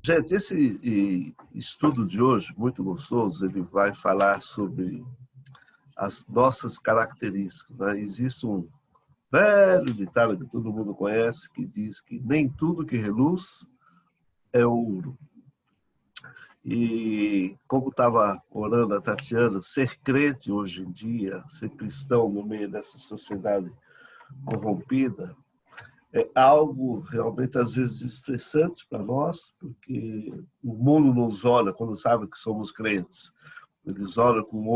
Gente, esse estudo de hoje, muito gostoso, ele vai falar sobre as nossas características, né? Existe um velho ditado que todo mundo conhece, que diz que nem tudo que reluz é ouro. E como estava orando a Tatiana, ser crente hoje em dia, ser cristão no meio dessa sociedade corrompida, é algo realmente às vezes estressante para nós, porque o mundo nos olha quando sabe que somos crentes. Eles olham com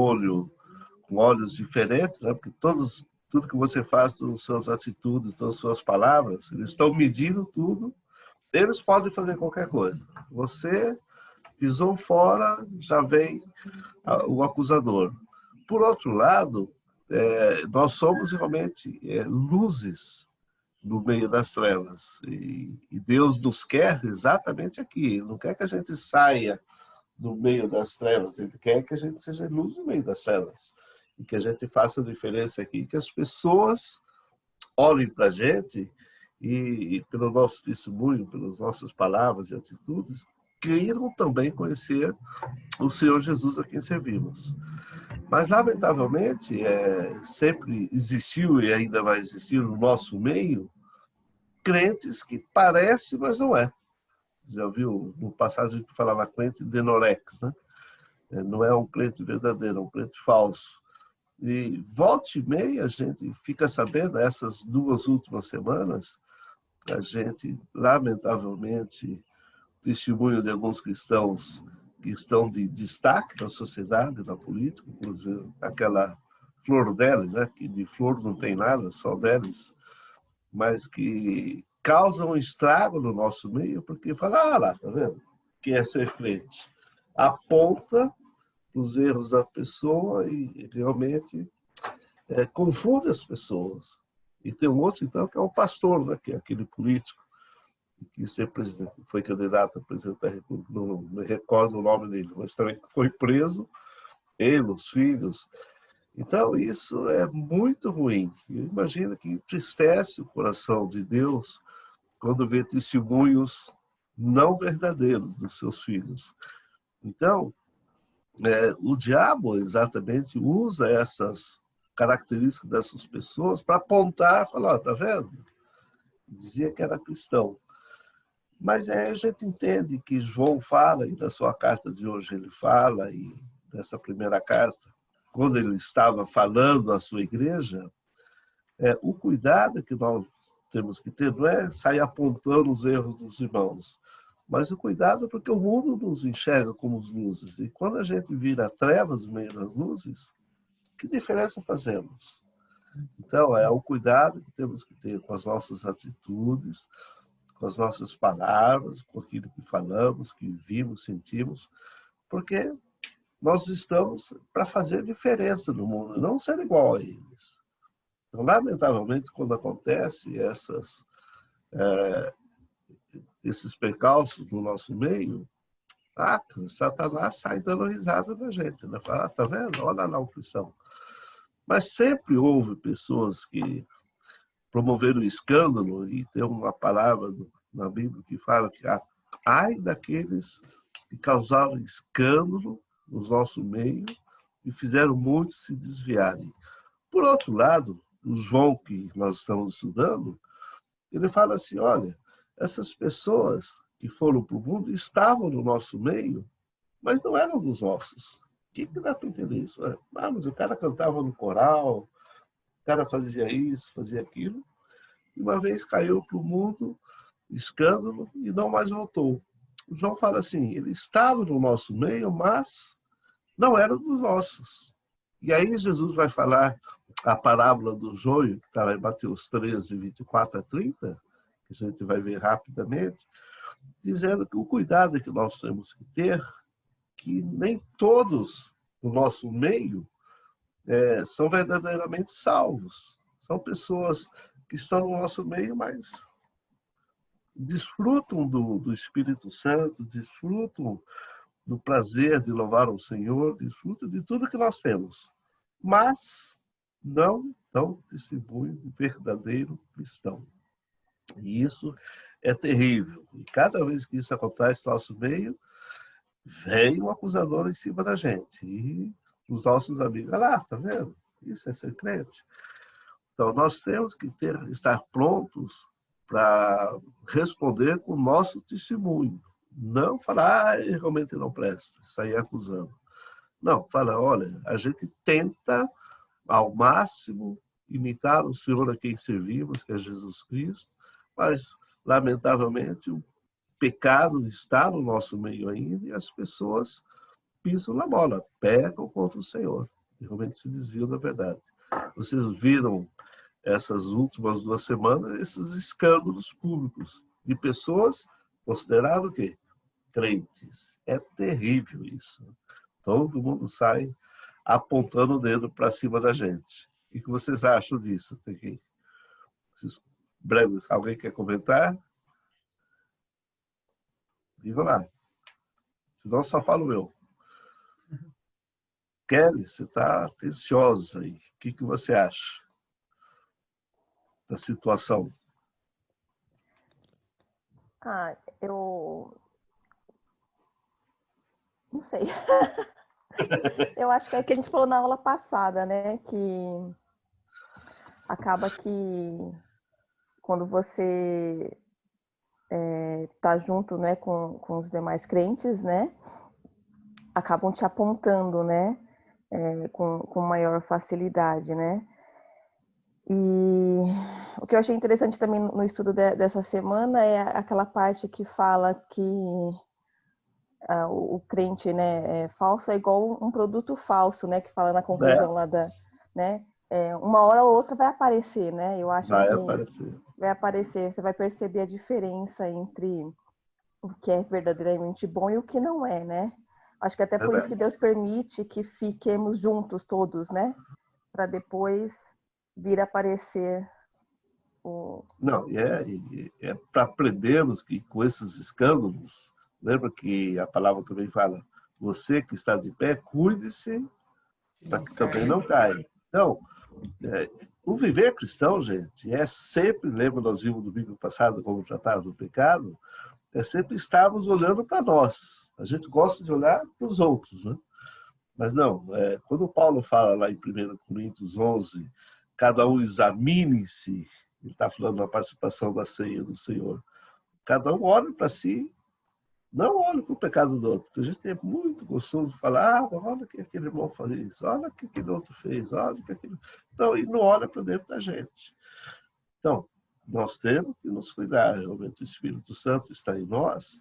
olhos diferentes, né? Porque tudo que você faz, todas as suas atitudes, todas as suas palavras, eles estão medindo tudo. Eles podem fazer qualquer coisa. Você pisou fora, já vem o acusador. Por outro lado, nós somos realmente luzes no meio das trevas. E Deus nos quer exatamente aqui. Ele não quer que a gente saia do meio das trevas, ele quer que a gente seja luz no meio das trevas. E que a gente faça a diferença aqui, que as pessoas olhem para a gente e, pelo nosso testemunho, pelas nossas palavras e atitudes, queiram também conhecer o Senhor Jesus a quem servimos. Mas, lamentavelmente, sempre existiu e ainda vai existir no nosso meio crentes que parece, mas não é. Já viu, no passado a gente falava crente denorex, né? Não é um crente verdadeiro, é um crente falso. E volta e meia a gente fica sabendo, essas 2 últimas semanas, a gente, lamentavelmente, testemunho de alguns cristãos que estão de destaque na sociedade, na política, inclusive aquela Flor Delis, né? Que de flor não tem nada, só deles, mas que causam um estrago no nosso meio, porque fala, lá, tá vendo? Que é ser crente. Aponta os erros da pessoa e realmente confunde as pessoas. E tem um outro, então, que é o pastor, né? Que é aquele político que foi candidato a presidente da República, não me recordo o nome dele, mas também foi preso, ele, os filhos. Então, isso é muito ruim. Imagina que entristece o coração de Deus quando vê testemunhos não verdadeiros dos seus filhos. Então, o diabo exatamente usa essas características dessas pessoas para apontar e falar, tá vendo? Dizia que era cristão. Mas a gente entende que João fala, e na sua carta de hoje ele fala, e nessa primeira carta, quando ele estava falando à sua igreja, o cuidado que nós temos que ter não é sair apontando os erros dos irmãos, mas o cuidado porque o mundo nos enxerga como luzes. E quando a gente vira trevas no meio das luzes, que diferença fazemos? Então, é o cuidado que temos que ter com as nossas atitudes, com as nossas palavras, com aquilo que falamos, que vimos, sentimos, porque nós estamos para fazer diferença no mundo, não ser igual a eles. Então, lamentavelmente, quando acontece esses percalços no nosso meio, Satanás sai dando risada da gente, né? Fala, tá vendo? Olha lá o cristão. Mas sempre houve pessoas que promoveram escândalo, e tem uma palavra na Bíblia que fala que ai daqueles que causaram escândalo no nosso meio e fizeram muitos se desviarem. Por outro lado, o João, que nós estamos estudando, ele fala assim, olha, essas pessoas que foram para o mundo estavam no nosso meio, mas não eram dos nossos. O que dá para entender isso? Mas o cara cantava no coral, o cara fazia isso, fazia aquilo, e uma vez caiu para o mundo, escândalo, e não mais voltou. O João fala assim, ele estava no nosso meio, mas não era dos nossos. E aí Jesus vai falar a parábola do joio, que está lá em Mateus 13, 24 a 30, que a gente vai ver rapidamente, dizendo que o cuidado que nós temos que ter, que nem todos no nosso meio são verdadeiramente salvos. São pessoas que estão no nosso meio, mas desfrutam do Espírito Santo, desfrutam do prazer de louvar o Senhor, desfrutam de tudo que nós temos, mas não dão testemunho verdadeiro cristão. E isso é terrível. E cada vez que isso acontece no nosso meio, vem o acusador em cima da gente. E os nossos amigos, olha lá, tá vendo? Isso é ser crente. Então, nós temos que estar prontos para responder com o nosso testemunho. Não falar, realmente não presta, sair acusando. Não, fala, olha, a gente tenta ao máximo imitar o Senhor a quem servimos, que é Jesus Cristo, mas, lamentavelmente, o pecado está no nosso meio ainda e as pessoas pisam na bola, pecam contra o Senhor e realmente se desviam da verdade. Vocês viram essas últimas 2 semanas esses escândalos públicos de pessoas consideradas o quê? Crentes. É terrível isso. Todo mundo sai apontando o dedo para cima da gente. O que vocês acham disso? Breve, alguém quer comentar? Diga lá. Senão só falo eu. Kelly, você está atenciosa aí. O que você acha da situação? Eu não sei. Eu acho que é o que a gente falou na aula passada, né? Que acaba que quando você tá junto, né, com os demais crentes, né? Acabam te apontando, né? Com maior facilidade, né? E o que eu achei interessante também no estudo dessa semana é aquela parte que fala que o crente, né, falso é igual um produto falso, né, que fala na conclusão lá né, uma hora ou outra vai aparecer, né, eu acho Vai que aparecer. vai aparecer, você vai perceber a diferença entre o que é verdadeiramente bom e o que não é, né, acho que até por isso que Deus permite que fiquemos juntos todos, né, para depois vir aparecer o... Não, é para aprendermos que com esses escândalos, lembra que a palavra também fala, você que está de pé, cuide-se para que também não caia. Então, o viver cristão, gente, é sempre, lembra, nós vimos no domingo passado como tratar do pecado, é sempre estarmos olhando para nós. A gente gosta de olhar para os outros, né? Mas não, quando Paulo fala lá em 1 Coríntios 11, cada um examine-se, ele está falando da participação da ceia do Senhor, cada um olha para si, não olha para o pecado do outro. A gente é muito gostoso falar, olha o que aquele irmão fez, olha o que aquele outro fez, olha o que aquele... Então, e não olha para dentro da gente. Então, nós temos que nos cuidar, realmente o Espírito Santo está em nós,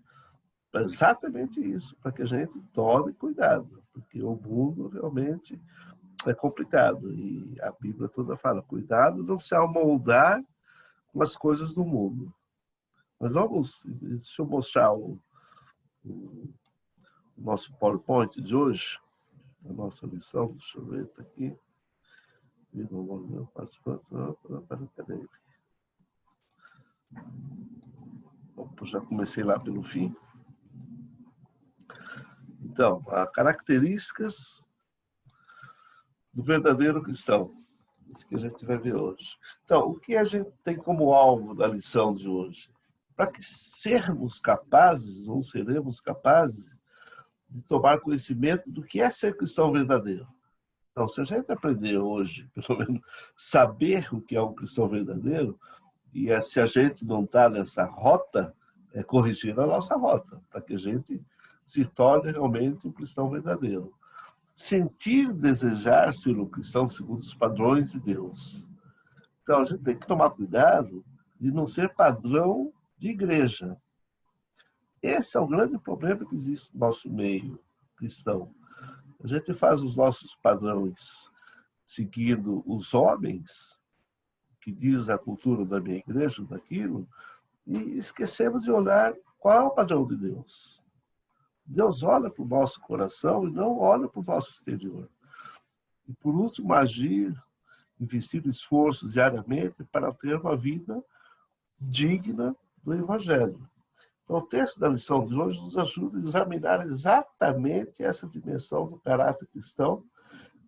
para exatamente isso, para que a gente tome cuidado, porque o mundo realmente é complicado. E a Bíblia toda fala, cuidado não se amoldar com as coisas do mundo. Mas deixa eu mostrar o nosso PowerPoint de hoje, a nossa lição, deixa eu ver, está aqui. Cadê ele? Opa, já comecei lá pelo fim. Então, as características do verdadeiro cristão. Isso que a gente vai ver hoje. Então, o que a gente tem como alvo da lição de hoje? Para que sermos capazes, ou seremos capazes, de tomar conhecimento do que é ser cristão verdadeiro. Então, se a gente aprender hoje, pelo menos, saber o que é um cristão verdadeiro, e se a gente não está nessa rota, é corrigir a nossa rota, para que a gente se torne realmente um cristão verdadeiro. Sentir, desejar ser um cristão segundo os padrões de Deus. Então, a gente tem que tomar cuidado de não ser padrão de igreja. Esse é o grande problema que existe no nosso meio cristão. A gente faz os nossos padrões seguindo os homens, que diz a cultura da minha igreja, daquilo, e esquecemos de olhar qual é o padrão de Deus. Deus olha para o nosso coração e não olha para o nosso exterior. E, por último, agir, investir esforços diariamente para ter uma vida digna do Evangelho. Então, o texto da lição de hoje nos ajuda a examinar exatamente essa dimensão do caráter cristão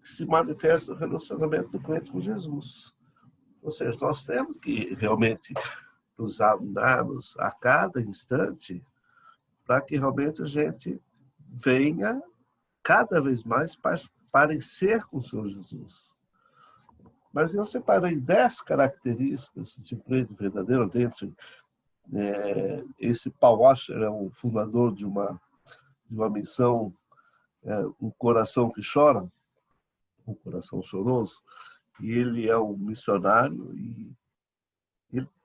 que se manifesta no relacionamento do crente com Jesus. Ou seja, nós temos que realmente nos examinarmos a cada instante para que realmente a gente venha cada vez mais parecer com o Senhor Jesus. Mas eu separei 10 características de um crente verdadeiro dentro. Esse Paul Washer é o fundador de uma missão, Um Coração que Chora, um coração choroso, e ele é um missionário, e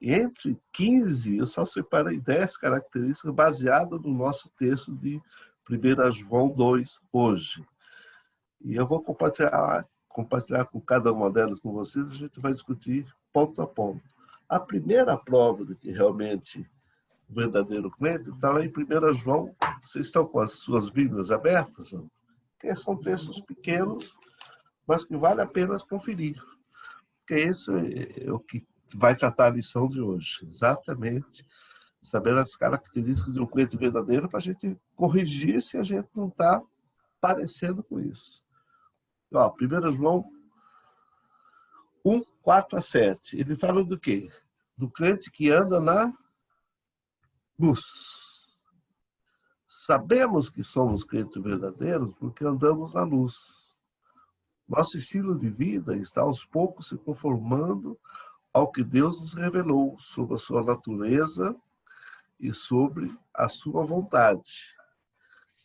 entre 15, eu só separei 10 características baseadas no nosso texto de 1 João 2, hoje. E eu vou compartilhar com cada uma delas com vocês, a gente vai discutir ponto a ponto. A primeira prova de que realmente o verdadeiro crente está lá em 1 João. Vocês estão com as suas Bíblias abertas? Não? Porque são textos pequenos, mas que vale a pena conferir. Porque isso é o que vai tratar a lição de hoje. Exatamente. Saber as características de um crente verdadeiro para a gente corrigir se a gente não está parecendo com isso. Ó, 1 João 1, 4 a 7. Ele fala do quê? Do crente que anda na luz. Sabemos que somos crentes verdadeiros porque andamos na luz. Nosso estilo de vida está aos poucos se conformando ao que Deus nos revelou sobre a sua natureza e sobre a sua vontade.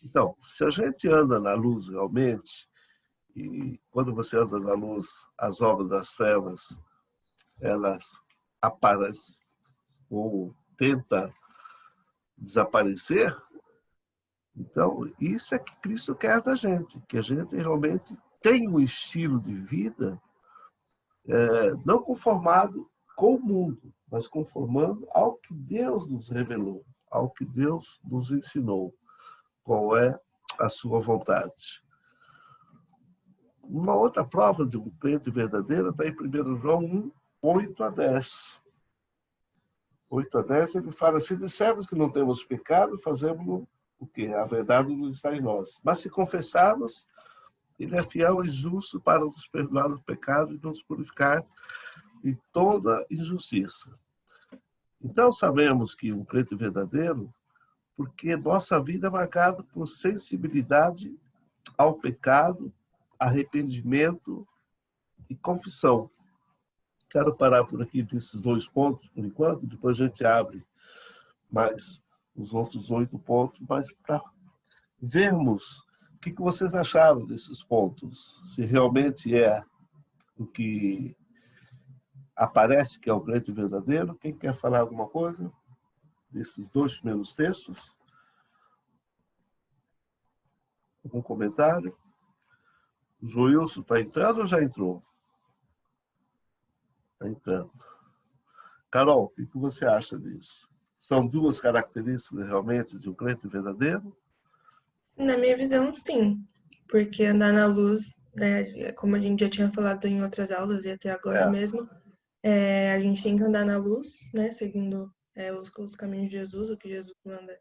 Então, se a gente anda na luz realmente, e quando você anda na luz, as obras das trevas, elas aparecem ou tentam desaparecer, então isso é que Cristo quer da gente, que a gente realmente tenha um estilo de vida não conformado com o mundo, mas conformando ao que Deus nos revelou, ao que Deus nos ensinou, qual é a sua vontade. Uma outra prova de um crente verdadeiro está em 1 João 1, 8 a 10. 8 a 10, ele fala: se dissermos que não temos pecado, fazemos o quê? A verdade não está em nós. Mas se confessarmos, ele é fiel e justo para nos perdoar os pecados e nos purificar de toda injustiça. Então sabemos que um crente verdadeiro, porque nossa vida é marcada por sensibilidade ao pecado, arrependimento e confissão. Quero parar por aqui desses 2 pontos, por enquanto, depois a gente abre mais os outros 8 pontos, mas para vermos o que vocês acharam desses pontos, se realmente é o que aparece que é o crente verdadeiro. Quem quer falar alguma coisa desses 2 primeiros textos? Algum comentário? O Joilson está entrando ou já entrou? Está entrando. Carol, o que você acha disso? São 2 características realmente de um crente verdadeiro? Na minha visão, sim. Porque andar na luz, né, como a gente já tinha falado em outras aulas e até agora mesmo, a gente tem que andar na luz, né, seguindo os caminhos de Jesus, o que Jesus manda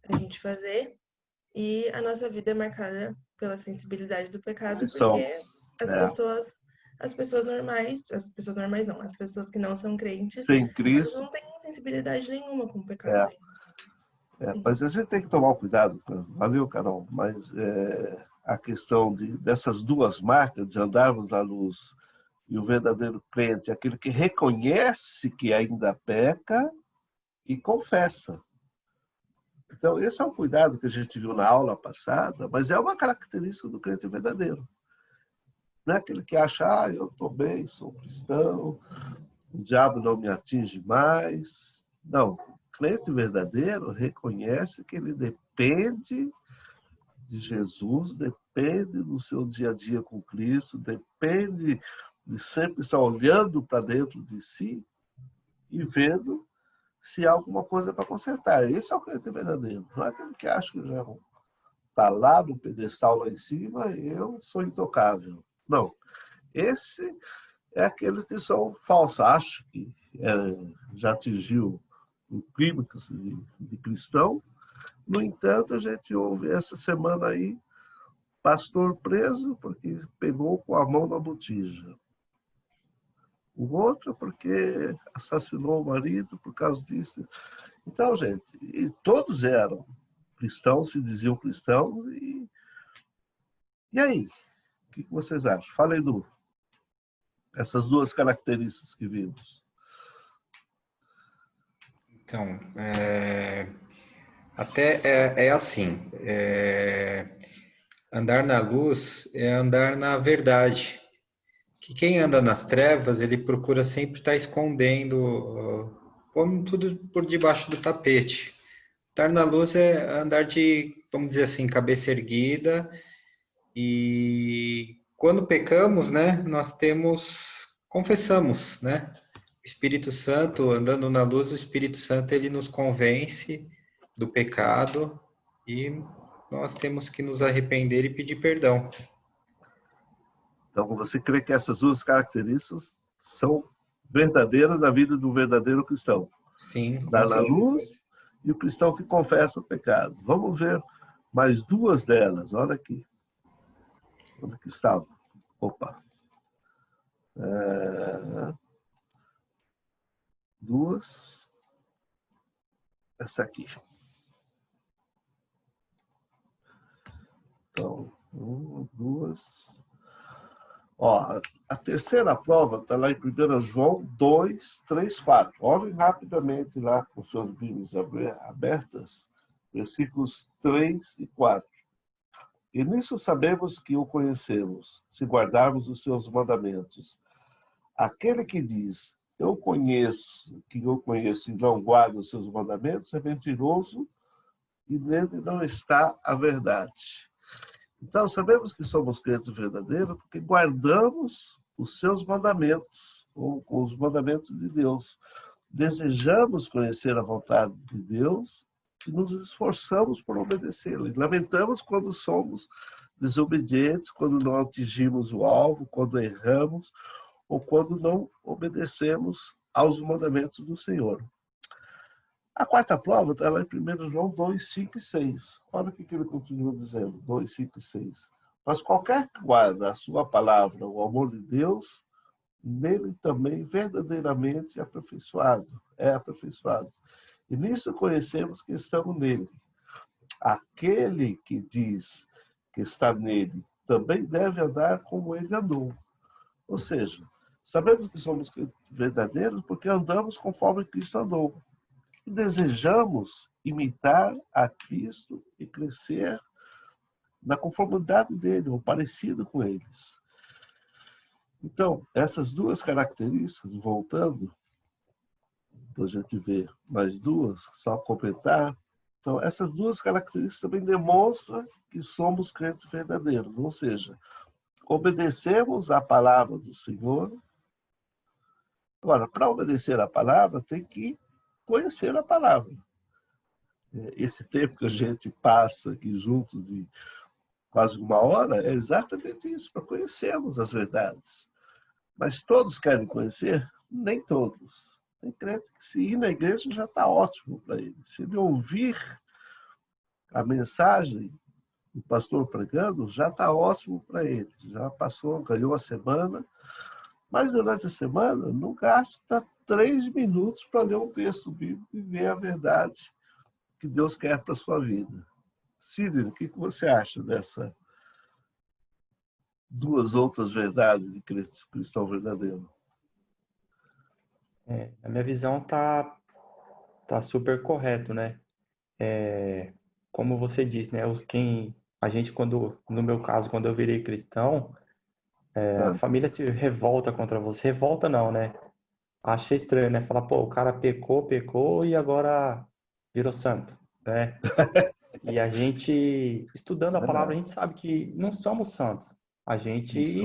a gente fazer. E a nossa vida é marcada pela sensibilidade do pecado, porque as pessoas normais não, as pessoas que não são crentes, sem Cristo, elas não têm sensibilidade nenhuma com o pecado. Mas a gente tem que tomar cuidado. Valeu, Carol. Mas a questão dessas 2 marcas, de andarmos na luz e o verdadeiro crente, aquele que reconhece que ainda peca e confessa. Então, esse é um cuidado que a gente viu na aula passada, mas é uma característica do crente verdadeiro. Não é aquele que acha, eu estou bem, sou cristão, o diabo não me atinge mais. Não, o crente verdadeiro reconhece que ele depende de Jesus, depende do seu dia a dia com Cristo, depende de sempre estar olhando para dentro de si e vendo se há alguma coisa para consertar. Esse é o crente verdadeiro. Não é aquele que acha que já está lá no pedestal lá em cima e eu sou intocável. Não. Esse é aqueles que são falsos. Acho que já atingiu o clímax de cristão. No entanto, a gente ouve essa semana aí pastor preso porque pegou com a mão na botija. o outro porque assassinou o marido por causa disso. Então, gente, e todos eram cristãos, se diziam cristãos, e aí? O que vocês acham? Fala, Edu. Essas duas características que vimos. Então, até é assim, andar na luz é andar na verdade. Que quem anda nas trevas, ele procura sempre estar escondendo, pondo tudo por debaixo do tapete. Andar na luz é andar de, vamos dizer assim, cabeça erguida. E quando pecamos, né, confessamos, né? O Espírito Santo, andando na luz, o Espírito Santo, ele nos convence do pecado e nós temos que nos arrepender e pedir perdão. Então, você crê que essas duas características são verdadeiras na vida do verdadeiro cristão? Sim, com Andar na certeza. luz e o cristão que confessa o pecado. Vamos ver mais duas delas. Olha aqui. Onde que estava? Opa. Duas. Essa aqui. Então, uma, duas. Ó, a terceira prova está lá em 1 João 2, 3, 4. Olhem rapidamente lá com suas Bíblias abertas, versículos 3 e 4. E nisso sabemos que o conhecemos, se guardarmos os seus mandamentos. Aquele que diz, que eu conheço e não guarda os seus mandamentos, é mentiroso e nele não está a verdade. Então, sabemos que somos crentes verdadeiros porque guardamos os seus mandamentos, ou os mandamentos de Deus. Desejamos conhecer a vontade de Deus e nos esforçamos por obedecê-la. Lamentamos quando somos desobedientes, quando não atingimos o alvo, quando erramos, ou quando não obedecemos aos mandamentos do Senhor. A quarta prova está lá em 1 João 2, 5 e 6. Olha o que ele continua dizendo, 2, 5 e 6. Mas qualquer que guarda a sua palavra, o amor de Deus, nele também verdadeiramente é aperfeiçoado. E nisso conhecemos que estamos nele. Aquele que diz que está nele também deve andar como ele andou. Ou seja, sabemos que somos verdadeiros porque andamos conforme Cristo andou. E desejamos imitar a Cristo e crescer na conformidade dele, ou parecido com eles. Então, essas duas características, voltando, para a gente ver mais duas, só completar. Então, essas duas características também demonstram que somos crentes verdadeiros, ou seja, obedecemos à palavra do Senhor. Agora, para obedecer à palavra, tem que conhecer a palavra. Esse tempo que a gente passa aqui juntos de quase uma hora é exatamente isso, para conhecermos as verdades. Mas todos querem conhecer? Nem todos. Tem crente que se ir na igreja já está ótimo para ele. Se ele ouvir a mensagem do pastor pregando, já está ótimo para ele. Já passou, ganhou a semana. Mas durante a semana não gasta 3 minutos para ler um texto bíblico e ver a verdade que Deus quer para a sua vida. Sidney, o que você acha dessas duas outras verdades de cristão verdadeiro? Na minha visão tá super correto, né? Como você disse, né? No meu caso, quando eu virei cristão, a família se revolta contra você. Revolta não, né? Acha estranho, né? Fala, pô, o cara pecou e agora virou santo, né? E a gente, estudando a palavra, a gente sabe que não somos santos. A gente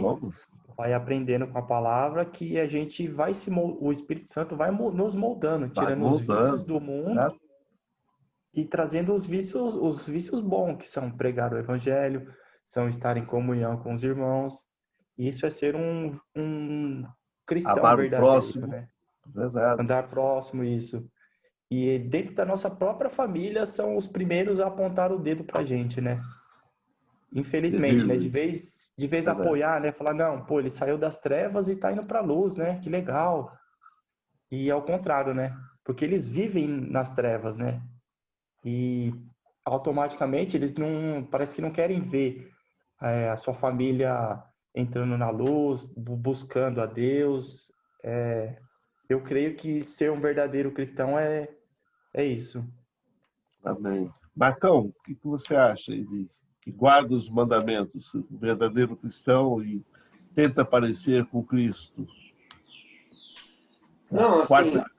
vai aprendendo com a palavra que a gente vai o Espírito Santo vai nos moldando, tirando os vícios do mundo, certo? E trazendo os vícios bons, que são pregar o evangelho, são estar em comunhão com os irmãos. Isso é ser um cristão amar verdadeiro, o próximo, né? Verdade. Andar próximo, isso. E dentro da nossa própria família são os primeiros a apontar o dedo pra gente, né? infelizmente, né? Terrível. De vez Verdade. apoiar, né? Falar, não, pô, ele saiu das trevas e tá indo pra luz, né? Que legal. E ao contrário, né? Porque eles vivem nas trevas, né? E automaticamente eles não, parece que não querem ver a sua família entrando na luz, buscando a Deus. Eu creio que ser um verdadeiro cristão é isso. Amém. Marcão, o que você acha aí de que guarda os mandamentos, o verdadeiro cristão e tenta parecer com Cristo? Não, assim, Quarta,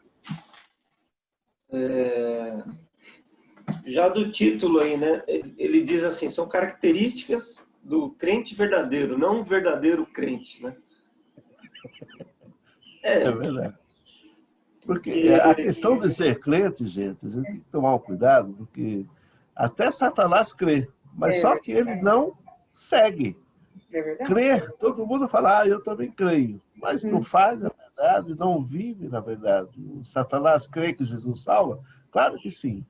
já do título aí, né? Ele diz assim, são características do crente verdadeiro, não um verdadeiro crente, né? é verdade. Porque Porque a questão de ser crente, gente, a gente tem que tomar um cuidado, porque até Satanás crê, mas só que ele não segue. É verdade? Crer, todo mundo fala, eu também creio, mas não faz a verdade, não vive na verdade. O Satanás crê que Jesus salva? Claro que sim.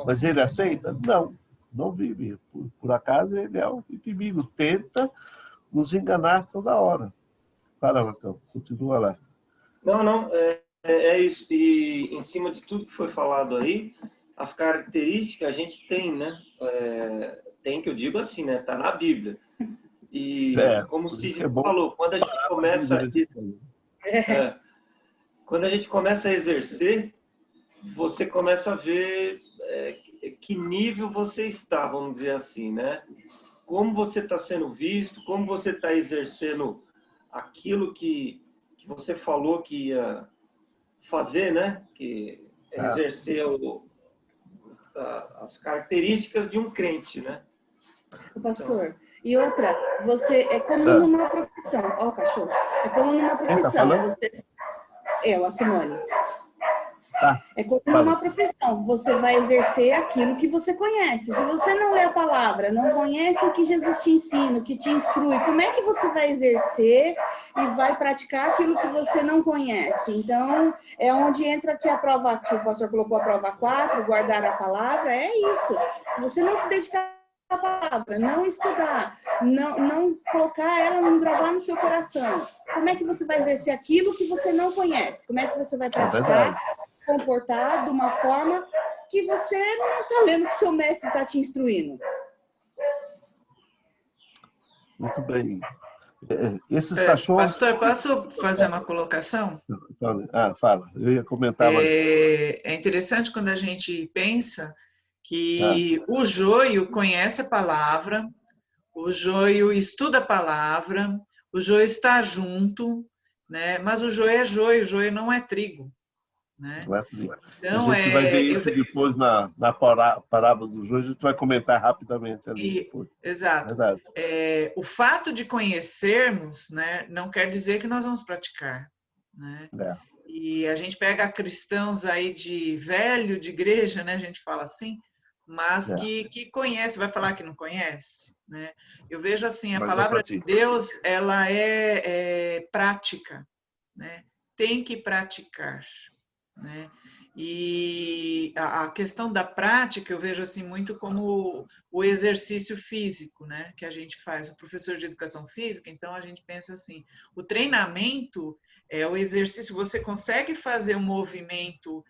Mas ele aceita? Não, não vive. Por acaso ele é o inimigo, tenta nos enganar toda hora. Fala, Marcão, continua lá. Não, é isso. E em cima de tudo que foi falado aí, as características a gente tem, né? Tem que eu digo assim, né? Tá na Bíblia. E como o Por isso que Cid é bom falou, quando a gente começa, quando a gente começa a exercer, você começa a ver que nível você está, vamos dizer assim, né? Como você está sendo visto, como você está exercendo aquilo que você falou que ia fazer, né? Que é exercer as características de um crente, né? O pastor. E outra, você é como numa profissão. Ó, o cachorro. É como numa Quem tá profissão. falando? A Simone. Tá. É como Fala, numa assim. profissão. Você vai exercer aquilo que você conhece. Se você não lê a palavra, não conhece o que Jesus te ensina, o que te instrui, como é que você vai exercer e vai praticar aquilo que você não conhece? Então, é onde entra aqui a prova, que o pastor colocou a prova 4, guardar a palavra, é isso. Se você não se dedicar à palavra, não estudar, não colocar ela, não gravar no seu coração, como é que você vai exercer aquilo que você não conhece? Como é que você vai praticar? Comportar de uma forma que você não está lendo o que seu mestre está te instruindo. Muito bem. Esses cachorros... Pastor, posso fazer uma colocação? Fala. Eu ia comentar, mas... É interessante quando a gente pensa que o joio conhece a palavra, o joio estuda a palavra, o joio está junto, né? Mas o joio não é trigo. Né? Então, a gente vai ver isso depois na parábola do joio, a gente vai comentar rapidamente ali. Exato. O fato de conhecermos, né, não quer dizer que nós vamos praticar. Né? E a gente pega cristãos aí de velho, de igreja, né, a gente fala assim, mas que conhece, vai falar que não conhece. Né? Eu vejo assim, a palavra de Deus, ela é prática. Né? Tem que praticar. Né? E a questão da prática eu vejo assim muito como o exercício físico, né, que a gente faz. O professor de educação física, então a gente pensa assim, o treinamento é o exercício, você consegue fazer um movimento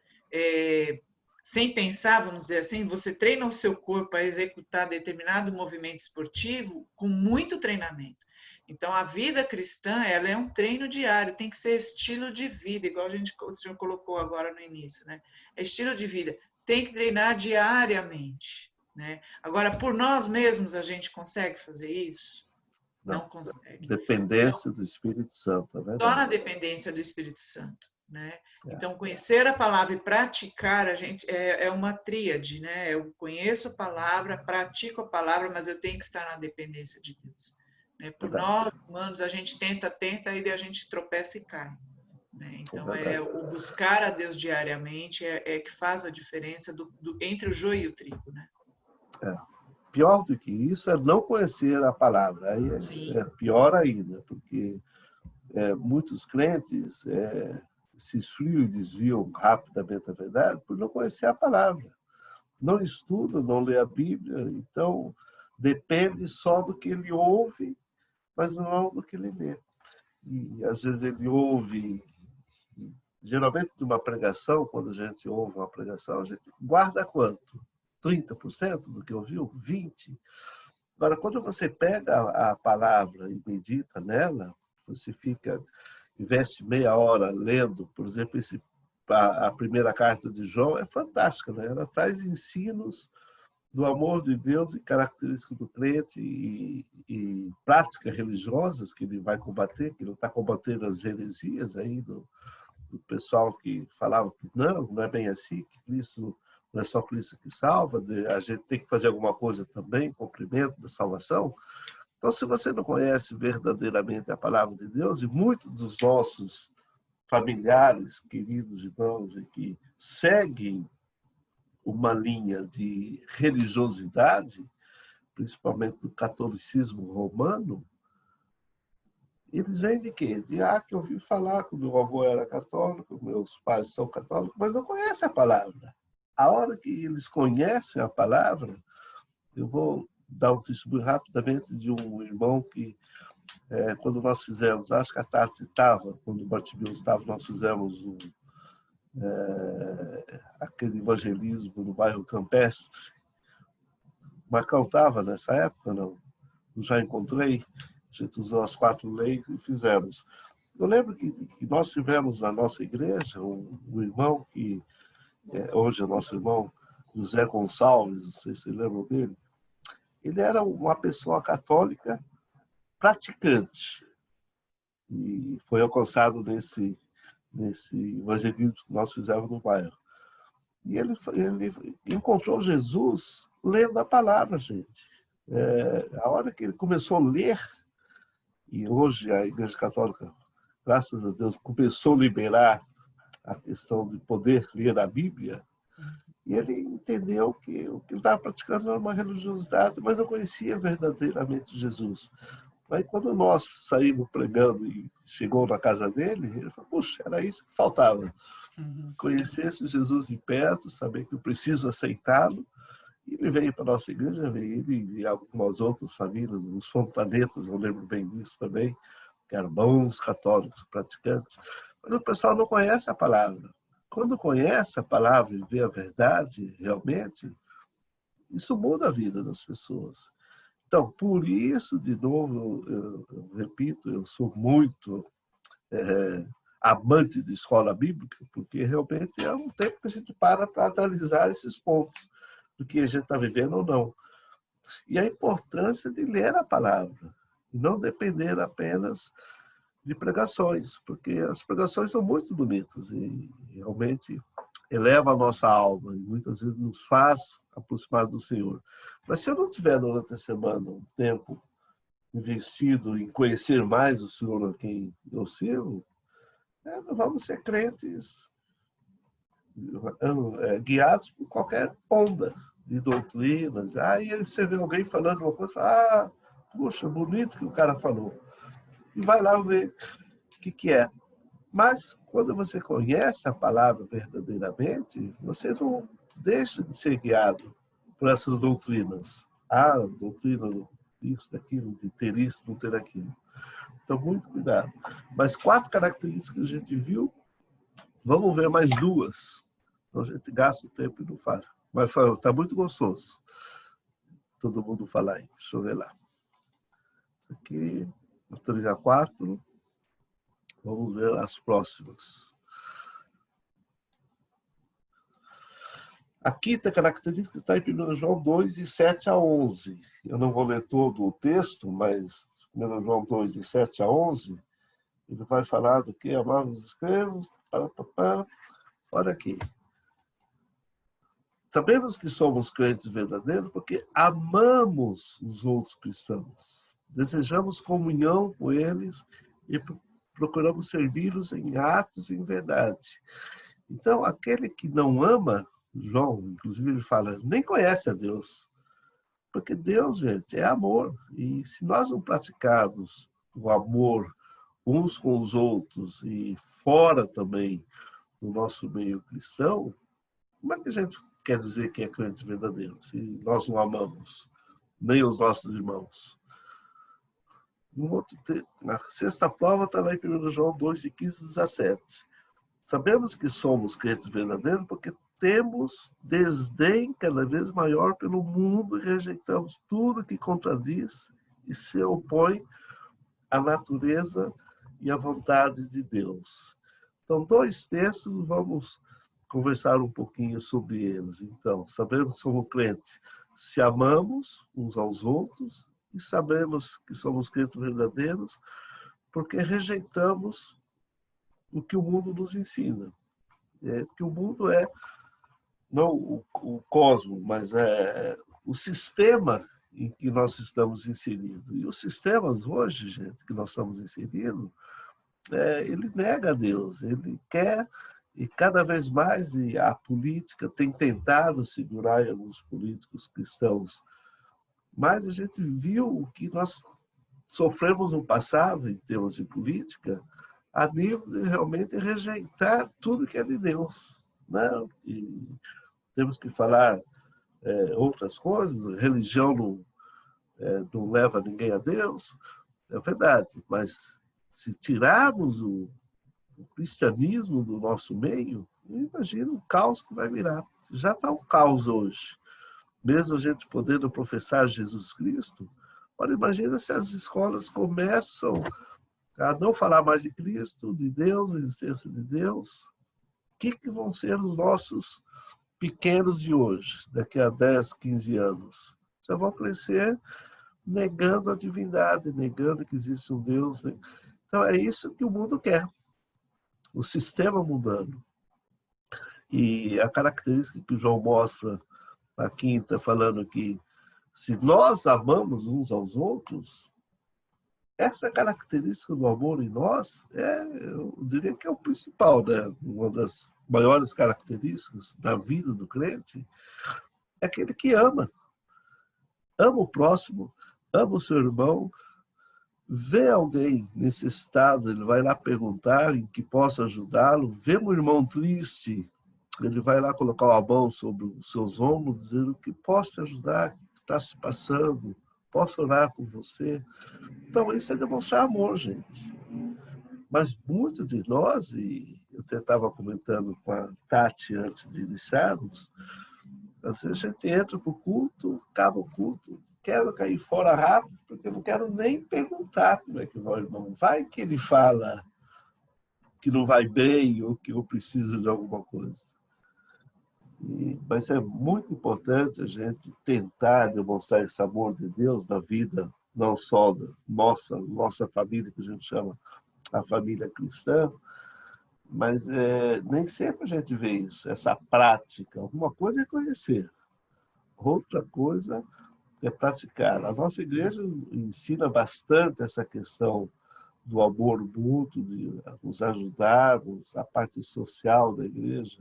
sem pensar, vamos dizer assim, você treina o seu corpo a executar determinado movimento esportivo com muito treinamento. Então, a vida cristã, ela é um treino diário, tem que ser estilo de vida, igual o senhor colocou agora no início, né? É estilo de vida, tem que treinar diariamente, né? Agora, por nós mesmos, a gente consegue fazer isso? Não consegue. Dependência do Espírito Santo, é verdade. Só na dependência do Espírito Santo, né? Então, conhecer a palavra e praticar, a gente é uma tríade, né? Eu conheço a palavra, pratico a palavra, mas eu tenho que estar na dependência de Deus. Por nós, humanos, a gente tenta, e daí a gente tropeça e cai. Né? Então, o buscar a Deus diariamente que faz a diferença entre o joio e o trigo. Né? Pior do que isso é não conhecer a palavra. Aí é pior ainda, porque muitos crentes se esfriam e desviam rapidamente da verdade por não conhecer a palavra. Não estudam, não lê a Bíblia, então... depende só do que ele ouve, mas não do que ele vê. E às vezes ele ouve, geralmente numa pregação, quando a gente ouve uma pregação, a gente guarda quanto? 30% do que ouviu? 20%? Agora, quando você pega a palavra e medita nela, você investe meia hora lendo, por exemplo, a primeira carta de João é fantástica, né? Ela traz ensinos do amor de Deus e características do crente e práticas religiosas que ele vai combater, que ele está combatendo as heresias aí do pessoal que falava que não é bem assim, que Cristo não é só Cristo que salva, a gente tem que fazer alguma coisa também, cumprimento da salvação. Então, se você não conhece verdadeiramente a palavra de Deus, e muitos dos nossos familiares, queridos irmãos, que seguem uma linha de religiosidade, principalmente do catolicismo romano, eles vêm de quê? Que eu ouvi falar que o meu avô era católico, meus pais são católicos, mas não conhecem a palavra. A hora que eles conhecem a palavra, eu vou dar um testemunho rapidamente de um irmão que, quando nós fizemos, acho que a Tati estava, quando o Bartimeu estava, nós fizemos aquele evangelismo no bairro Campestre. Macau estava nessa época, não? Eu já encontrei, a gente usou as 4 leis e fizemos. Eu lembro que nós tivemos na nossa igreja um irmão que, hoje é nosso irmão, José Gonçalves, não sei se vocês lembram dele. Ele era uma pessoa católica praticante e foi alcançado nesse evangelismo que nós fizemos no bairro. E ele encontrou Jesus lendo a palavra, gente. A hora que ele começou a ler, e hoje a Igreja Católica, graças a Deus, começou a liberar a questão de poder ler a Bíblia, e ele entendeu que o que ele estava praticando era uma religiosidade, mas não conhecia verdadeiramente Jesus. Aí, quando nós saímos pregando e chegou na casa dele, ele falou, puxa, era isso que faltava. Conhecer esse Jesus de perto, saber que eu preciso aceitá-lo. E ele veio para a nossa igreja, ele e algumas outras famílias, os fontanetas, eu lembro bem disso também, que eram bons católicos, praticantes. Mas o pessoal não conhece a palavra. Quando conhece a palavra e vê a verdade, realmente, isso muda a vida das pessoas. Então, por isso, de novo, eu repito, eu sou muito amante de escola bíblica, porque realmente é um tempo que a gente para analisar esses pontos, do que a gente está vivendo ou não. E a importância de ler a palavra, e não depender apenas de pregações, porque as pregações são muito bonitas e realmente eleva a nossa alma e muitas vezes nos faz aproximar do Senhor. Mas se eu não tiver durante a semana um tempo investido em conhecer mais o Senhor a quem eu sirvo, nós vamos ser crentes guiados por qualquer onda de doutrinas. Aí você vê alguém falando uma coisa, puxa, bonito que o cara falou. E vai lá ver o que é. Mas, quando você conhece a palavra verdadeiramente, você não deixa de ser guiado por essas doutrinas. Doutrina disso, daquilo, de ter isso, não ter aquilo. Então, muito cuidado. Mas 4 características que a gente viu, vamos ver mais 2. Então, a gente gasta o tempo e não faz. Mas está muito gostoso. Todo mundo fala aí. Deixa eu ver lá. Isso aqui, 3 a 4. Vamos ver as próximas. A quinta característica está em 1 João 2, de 7 a 11. Eu não vou ler todo o texto, mas 1 João 2, de 7 a 11, ele vai falar do que amamos os escravos. Olha aqui. Sabemos que somos crentes verdadeiros porque amamos os outros cristãos. Desejamos comunhão com eles e procuramos servi-los em atos e em verdade. Então, aquele que não ama, João, inclusive, ele fala, nem conhece a Deus. Porque Deus, gente, é amor. E se nós não praticarmos o amor uns com os outros e fora também do nosso meio cristão, como é que a gente quer dizer que é crente verdadeiro, se nós não amamos? nem os nossos irmãos. Na sexta prova está lá em 1 João 2, 15 e 17. Sabemos que somos crentes verdadeiros porque temos desdém cada vez maior pelo mundo e rejeitamos tudo que contradiz e se opõe à natureza e à vontade de Deus. Então, 2 textos, vamos conversar um pouquinho sobre eles. Então, sabemos que somos crentes se amamos uns aos outros e sabemos que somos crentes verdadeiros porque rejeitamos o que o mundo nos ensina. Que o mundo é não o cosmos, mas é o sistema em que nós estamos inseridos. E os sistemas hoje, gente, que nós estamos inseridos, ele nega a Deus, ele quer, e cada vez mais, e a política tem tentado segurar alguns políticos cristãos, mas a gente viu o que nós sofremos no passado, em termos de política, a nível de realmente rejeitar tudo que é de Deus. Né? E temos que falar outras coisas, religião não leva ninguém a Deus, é verdade, mas se tirarmos o cristianismo do nosso meio, imagina o caos que vai virar. Já está um caos hoje. Mesmo a gente podendo professar Jesus Cristo, olha, imagina se as escolas começam a não falar mais de Cristo, de Deus, da existência de Deus. O que vão ser os nossos pequenos de hoje, daqui a 10, 15 anos? Já vão crescer negando a divindade, negando que existe um Deus. Né? Então, é isso que o mundo quer. O sistema mudando. E a característica que o João mostra na quinta, falando que se nós amamos uns aos outros, essa característica do amor em nós, eu diria que é o principal, né? Uma das maiores características da vida do crente é aquele que ama. Ama o próximo, ama o seu irmão, vê alguém necessitado, ele vai lá perguntar em que possa ajudá-lo, vê um irmão triste, ele vai lá colocar a mão sobre os seus ombros, dizendo que posso te ajudar, o que está se passando, posso orar por você. Então, isso é demonstrar amor, gente. Mas muitos de nós, e eu até estava comentando com a Tati antes de iniciarmos, às vezes a gente entra para o culto, acaba o culto, quero cair fora rápido, porque eu não quero nem perguntar como é que vai o irmão. Vai que ele fala que não vai bem ou que eu preciso de alguma coisa. Mas é muito importante a gente tentar demonstrar esse amor de Deus na vida, não só da nossa família, que a gente chama a família cristã, mas nem sempre a gente vê isso, essa prática. Uma coisa é conhecer, outra coisa é praticar. A nossa igreja ensina bastante essa questão do amor mútuo, de nos ajudarmos, a parte social da igreja.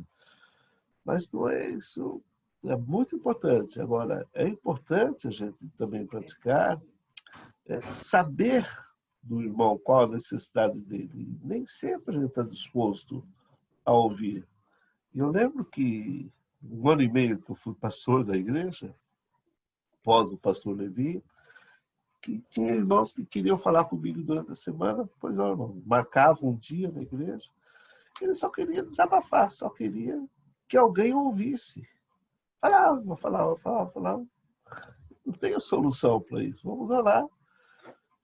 Mas não é isso, é muito importante. Agora, é importante a gente também praticar, saber do irmão qual a necessidade dele. Nem sempre a gente está disposto a ouvir. Eu lembro que 1 ano e meio que eu fui pastor da igreja, após o pastor Levi, que tinha irmãos que queriam falar comigo durante a semana, pois não, irmão, marcavam um dia na igreja, ele só queria desabafar, só queria que alguém ouvisse. Falava. Não tenho solução para isso, vamos orar.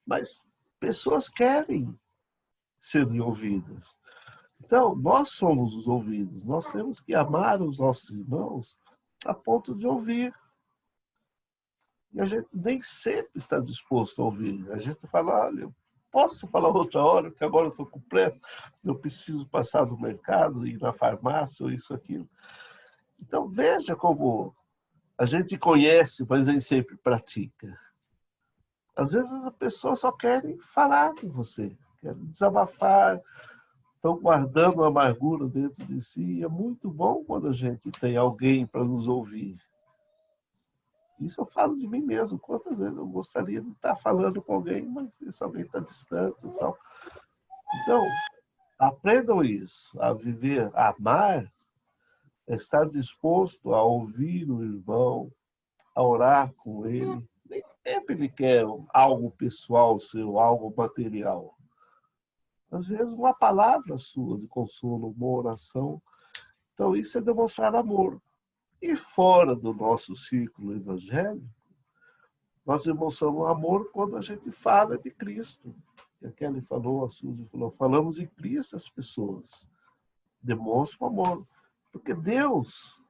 Mas pessoas querem serem ouvidas. Então, nós somos os ouvidos, nós temos que amar os nossos irmãos a ponto de ouvir. E a gente nem sempre está disposto a ouvir. A gente fala, olha, eu posso falar outra hora, porque agora eu estou com pressa, eu preciso passar no mercado, ir na farmácia, ou isso, aquilo. Então, veja como a gente conhece, mas nem sempre pratica. Às vezes as pessoas só querem falar com você, querem desabafar, estão guardando a amargura dentro de si. É muito bom quando a gente tem alguém para nos ouvir. Isso eu falo de mim mesmo. Quantas vezes eu gostaria de estar falando com alguém, mas esse alguém está distante e tal. Então, aprendam isso, a viver, a amar, estar disposto a ouvir o irmão, a orar com ele. Nem sempre ele quer algo pessoal seu, algo material. Às vezes, uma palavra sua de consolo, uma oração. Então, isso é demonstrar amor. E fora do nosso círculo evangélico, nós demonstramos amor quando a gente fala de Cristo. A Kelly falou, a Suzy falou, falamos em Cristo às pessoas. Demonstra o amor. Porque Deus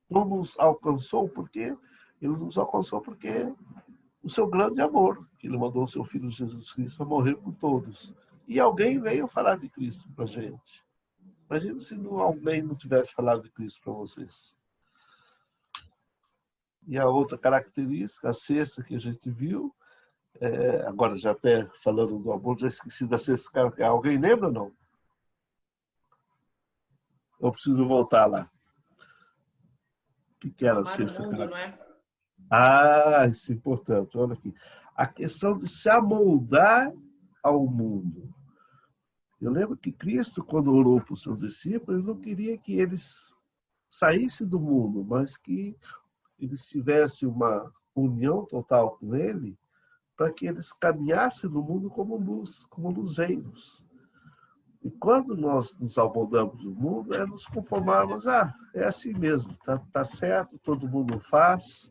não nos alcançou, porque Ele nos alcançou porque o seu grande amor, que Ele mandou o seu Filho Jesus Cristo a morrer por todos. E alguém veio falar de Cristo para a gente. Imagina se alguém não tivesse falado de Cristo para vocês. E a outra característica, a sexta que a gente viu, agora já até falando do amor, já esqueci da sexta característica. Alguém lembra ou não? Eu preciso voltar lá. O que era a sexta característica? Ah, isso é importante. Olha aqui. A questão de se amoldar ao mundo. Eu lembro que Cristo, quando orou para os seus discípulos, ele não queria que eles saíssem do mundo, mas que eles tivessem uma união total com Ele, para que eles caminhassem no mundo como luz, como luzeiros. E quando nós nos amoldamos do mundo, é nos conformarmos, é assim mesmo, tá certo, todo mundo faz.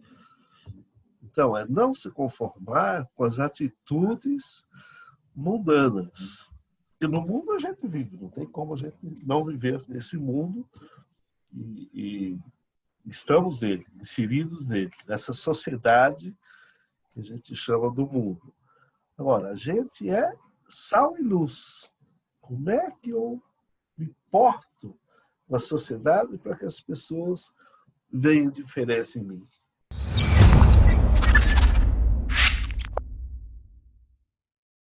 Então, é não se conformar com as atitudes mundanas. Porque no mundo a gente vive, não tem como a gente não viver nesse mundo e estamos nele, inseridos nele, nessa sociedade que a gente chama do mundo. Agora, a gente é sal e luz. Como é que eu me porto na sociedade para que as pessoas vejam diferença em mim?